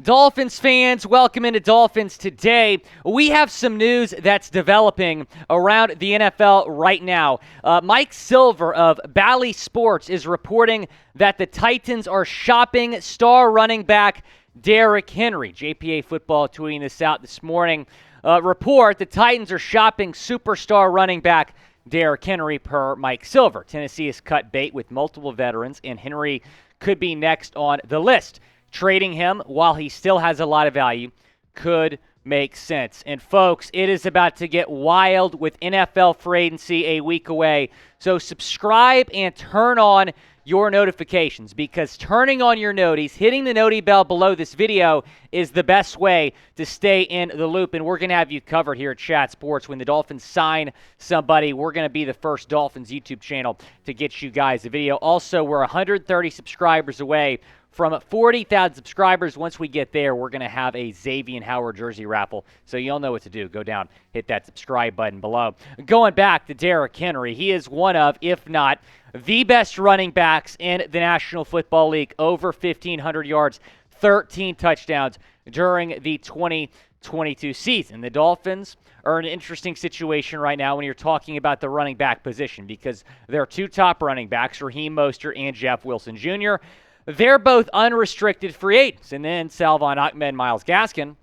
Dolphins fans, welcome into Dolphins Today. We have some news that's developing around the NFL right now. Mike Silver of Bally Sports is reporting that the Titans are shopping star running back Derrick Henry. JPA Football tweeting this out this morning. Report, the Titans are shopping superstar running back Derrick Henry per Mike Silver. Tennessee has cut bait with multiple veterans, and Henry could be next on the list. Trading him while he still has a lot of value could make sense. And folks, it is about to get wild with NFL free agency a week away. So subscribe and turn on your notifications, because turning on your noties, hitting the noti bell below this video is the best way to stay in the loop. And we're going to have you covered here at Chat Sports. When the Dolphins sign somebody, we're going to be the first Dolphins YouTube channel to get you guys the video. Also, we're 130 subscribers away from 40,000 subscribers. Once we get there, we're going to have a Xavier Howard jersey raffle. So you'll know what to do. Go down, hit that subscribe button below. Going back to Derrick Henry, he is one of, if not the best running backs in the National Football League. Over 1,500 yards, 13 touchdowns during the 2022 season. The Dolphins are in an interesting situation right now when you're talking about the running back position, because their two top running backs, Raheem Mostert and Jeff Wilson Jr., they're both unrestricted free agents. And then Salvon Ahmed and Myles Gaskin,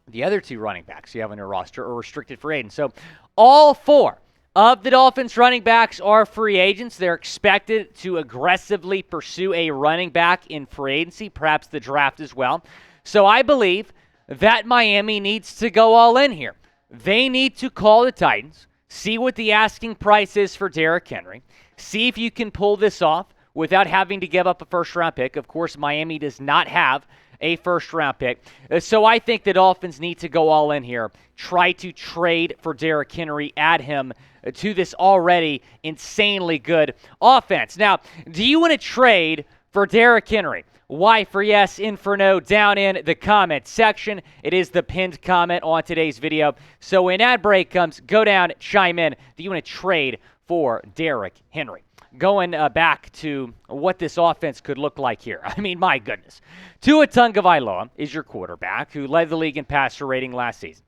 the other two running backs you have on your roster, are restricted free agents. So all four of the Dolphins running backs are free agents. They're expected to aggressively pursue a running back in free agency, perhaps the draft as well. So I believe that Miami needs to go all in here. They need to call the Titans, see what the asking price is for Derrick Henry, see if you can pull this off without having to give up a first-round pick. Of course, Miami does not have a first-round pick. So I think the Dolphins need to go all in here, try to trade for Derrick Henry, add him to this already insanely good offense. Now, do you want to trade for Derrick Henry? Why for yes, in for no, down in the comment section. It is the pinned comment on today's video. So when ad break comes, go down, chime in. Do you want to trade for Derrick Henry? Going back to what this offense could look like here. I mean, my goodness. Tua Tagovailoa is your quarterback, who led the league in passer rating last season.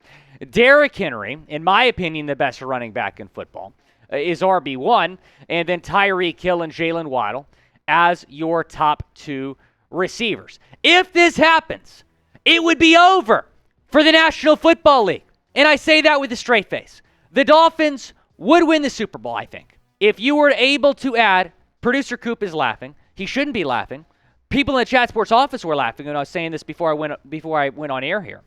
Derrick Henry, in my opinion, the best running back in football, is RB1, and then Tyreek Hill and Jalen Waddle as your top two receivers. If this happens, it would be over for the National Football League. And I say that with a straight face. The Dolphins would win the Super Bowl, I think, if you were able to add, producer Coop is laughing. He shouldn't be laughing. People in the Chat Sports office were laughing, and I was saying this before I went on air here.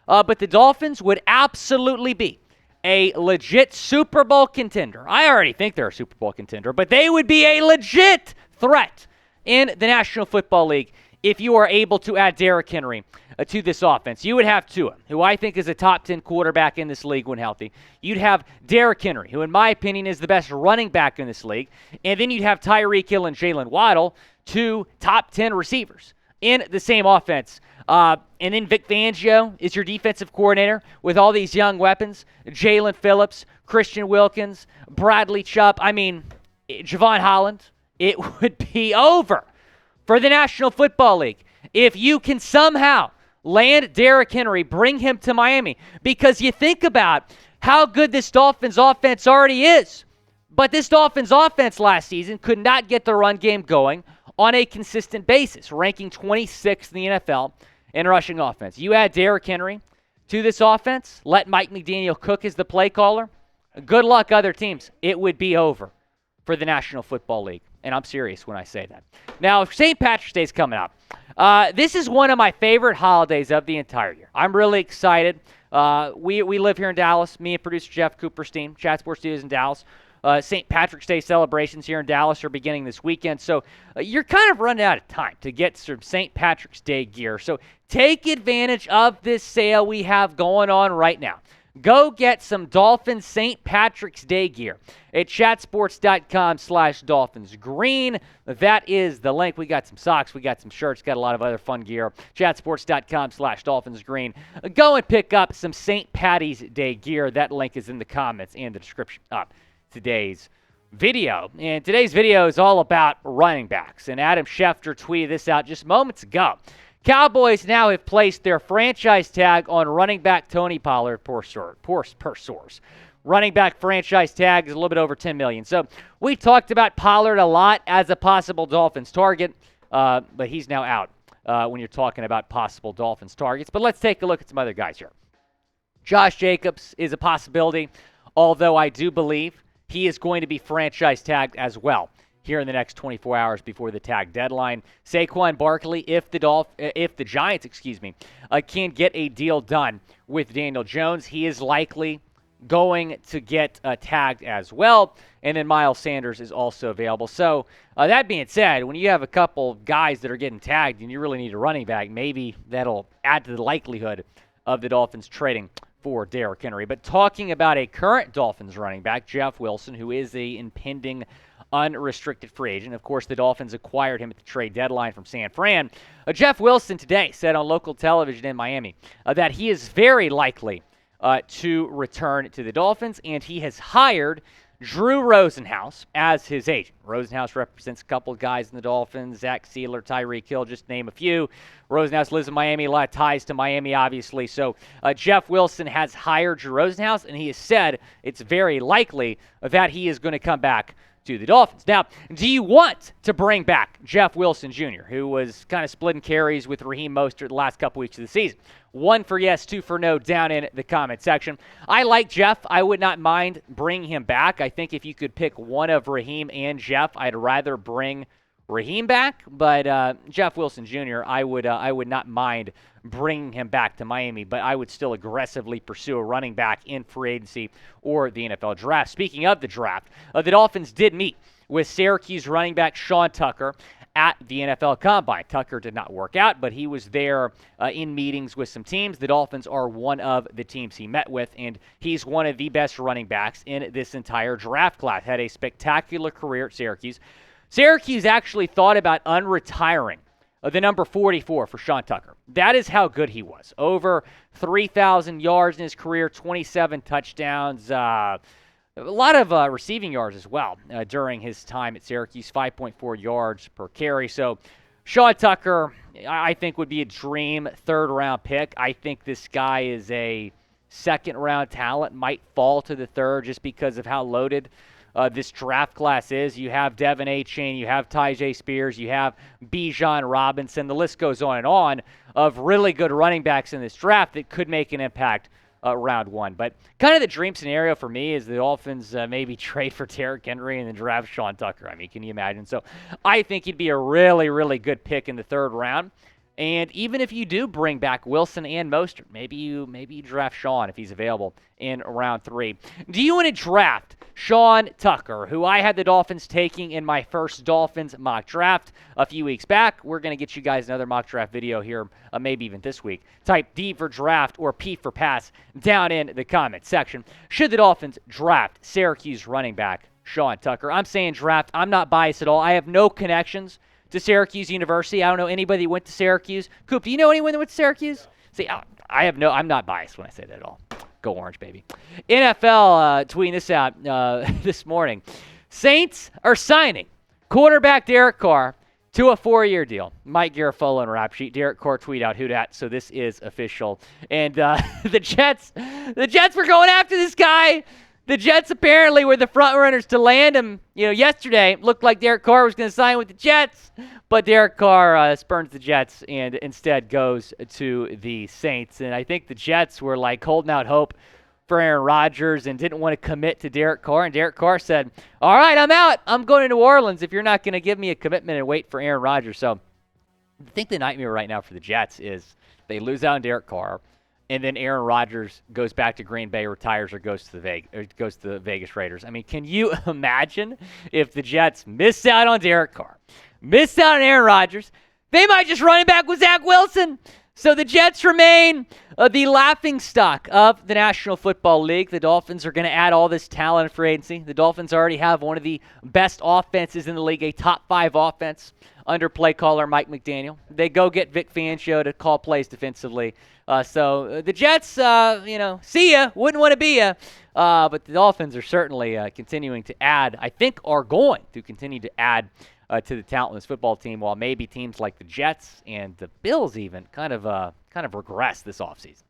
But the Dolphins would absolutely be a legit Super Bowl contender. I already think they're a Super Bowl contender, but they would be a legit threat in the National Football League if you are able to add Derrick Henry to this offense. You would have Tua, who I think is a top 10 quarterback in this league when healthy. You'd have Derrick Henry, who in my opinion is the best running back in this league. And then you'd have Tyreek Hill and Jalen Waddle, two top 10 receivers in the same offense. And then Vic Fangio is your defensive coordinator with all these young weapons. Jalen Phillips, Christian Wilkins, Bradley Chubb. I mean, Javon Holland. It would be over for the National Football League if you can somehow land Derrick Henry, bring him to Miami. Because you think about how good this Dolphins offense already is. But this Dolphins offense last season could not get the run game going on a consistent basis, ranking 26th in the NFL in rushing offense. You add Derrick Henry to this offense, let Mike McDaniel cook as the play caller. Good luck, other teams. It would be over for the National Football League. And I'm serious when I say that. Now, St. Patrick's Day is coming up. This is one of my favorite holidays of the entire year. I'm really excited. We live here in Dallas. Me and producer Jeff Cooperstein, Chat Sports Studios in Dallas. St. Patrick's Day celebrations here in Dallas are beginning this weekend. So you're kind of running out of time to get some St. Patrick's Day gear. So take advantage of this sale we have going on right now. Go get some Dolphins St. Patrick's Day gear at chatsports.com/Dolphins Green. That is the link. We got some socks. We got some shirts. Got a lot of other fun gear. Chatsports.com/Dolphins Green. Go and pick up some St. Patty's Day gear. That link is in the comments and the description of today's video. And today's video is all about running backs. And Adam Schefter tweeted this out just moments ago. Cowboys now have placed their franchise tag on running back Tony Pollard, per source. Running back franchise tag is a little bit over $10 million. So we talked about Pollard a lot as a possible Dolphins target, but he's now out when you're talking about possible Dolphins targets. But let's take a look at some other guys here. Josh Jacobs is a possibility, although I do believe he is going to be franchise tagged as well here in the next 24 hours before the tag deadline. Saquon Barkley, if the Giants, can get a deal done with Daniel Jones, he is likely going to get tagged as well. And then Miles Sanders is also available. So that being said, when you have a couple guys that are getting tagged and you really need a running back, maybe that'll add to the likelihood of the Dolphins trading for Derrick Henry. But talking about a current Dolphins running back, Jeff Wilson, who is a impending unrestricted free agent. Of course, the Dolphins acquired him at the trade deadline from San Fran. Jeff Wilson today said on local television in Miami that he is very likely to return to the Dolphins, and he has hired Drew Rosenhaus as his agent. Rosenhaus represents a couple of guys in the Dolphins, Zach Sealer, Tyreek Hill, just name a few. Rosenhaus lives in Miami, a lot of ties to Miami, obviously. So Jeff Wilson has hired Drew Rosenhaus, and he has said it's very likely that he is going to come back to the Dolphins. Now, do you want to bring back Jeff Wilson Jr., who was kind of splitting carries with Raheem Mostert the last couple weeks of the season? 1 for yes, 2 for no down in the comment section. I like Jeff. I would not mind bringing him back. I think if you could pick one of Raheem and Jeff, I'd rather bring Raheem back. But Jeff Wilson Jr., I would not mind bringing him back to Miami, but I would still aggressively pursue a running back in free agency or the NFL draft. Speaking of the draft, the Dolphins did meet with Syracuse running back Sean Tucker at the NFL Combine. Tucker did not work out, but he was there in meetings with some teams. The Dolphins are one of the teams he met with, and he's one of the best running backs in this entire draft class. Had a spectacular career at Syracuse. Syracuse actually thought about unretiring the number 44 for Sean Tucker. That is how good he was. Over 3,000 yards in his career, 27 touchdowns, a lot of receiving yards as well during his time at Syracuse, 5.4 yards per carry. So Sean Tucker, I think, would be a dream third-round pick. I think this guy is a second-round talent, might fall to the third just because of how loaded this draft class is. You have Devin Achane, you have Tyjae Spears, you have Bijan Robinson. The list goes on of really good running backs in this draft that could make an impact round one. But kind of the dream scenario for me is the Dolphins maybe trade for Derrick Henry and then draft Sean Tucker. I mean, can you imagine? So I think he'd be a really, really good pick in the third round. And even if you do bring back Wilson and Mostert, maybe you draft Sean if he's available in round 3. Do you want to draft Sean Tucker, who I had the Dolphins taking in my first Dolphins mock draft a few weeks back? We're going to get you guys another mock draft video here, maybe even this week. Type D for draft or P for pass down in the comment section. Should the Dolphins draft Syracuse running back Sean Tucker? I'm saying draft. I'm not biased at all. I have no connections to Syracuse University. I don't know anybody who went to Syracuse. Coop, do you know anyone that went to Syracuse? See, I'm not biased when I say that at all. Go Orange, baby. NFL tweeting this out this morning. Saints are signing quarterback Derek Carr to a 4-year deal. Mike Garafolo and Rap Sheet. Derek Carr tweet out who dat, so this is official. And the Jets were going after this guy. The Jets apparently were the front runners to land him. Yesterday it looked like Derek Carr was going to sign with the Jets, but Derek Carr spurns the Jets and instead goes to the Saints. And I think the Jets were like holding out hope for Aaron Rodgers and didn't want to commit to Derek Carr. And Derek Carr said, "All right, I'm out. I'm going to New Orleans if you're not going to give me a commitment and wait for Aaron Rodgers." So I think the nightmare right now for the Jets is they lose out on Derek Carr, and then Aaron Rodgers goes back to Green Bay, retires, or goes to the Vegas Raiders. I mean, can you imagine if the Jets miss out on Derek Carr, miss out on Aaron Rodgers? They might just run it back with Zach Wilson. So the Jets remain The laughingstock of the National Football League. The Dolphins are going to add all this talent in free agency. The Dolphins already have one of the best offenses in the league, a top 5 offense under play caller Mike McDaniel. They go get Vic Fangio to call plays defensively. So the Jets, see ya, wouldn't want to be ya. But the Dolphins are certainly continuing to add, I think are going to continue to add to the talent in this football team, while maybe teams like the Jets and the Bills even kind of regress this offseason.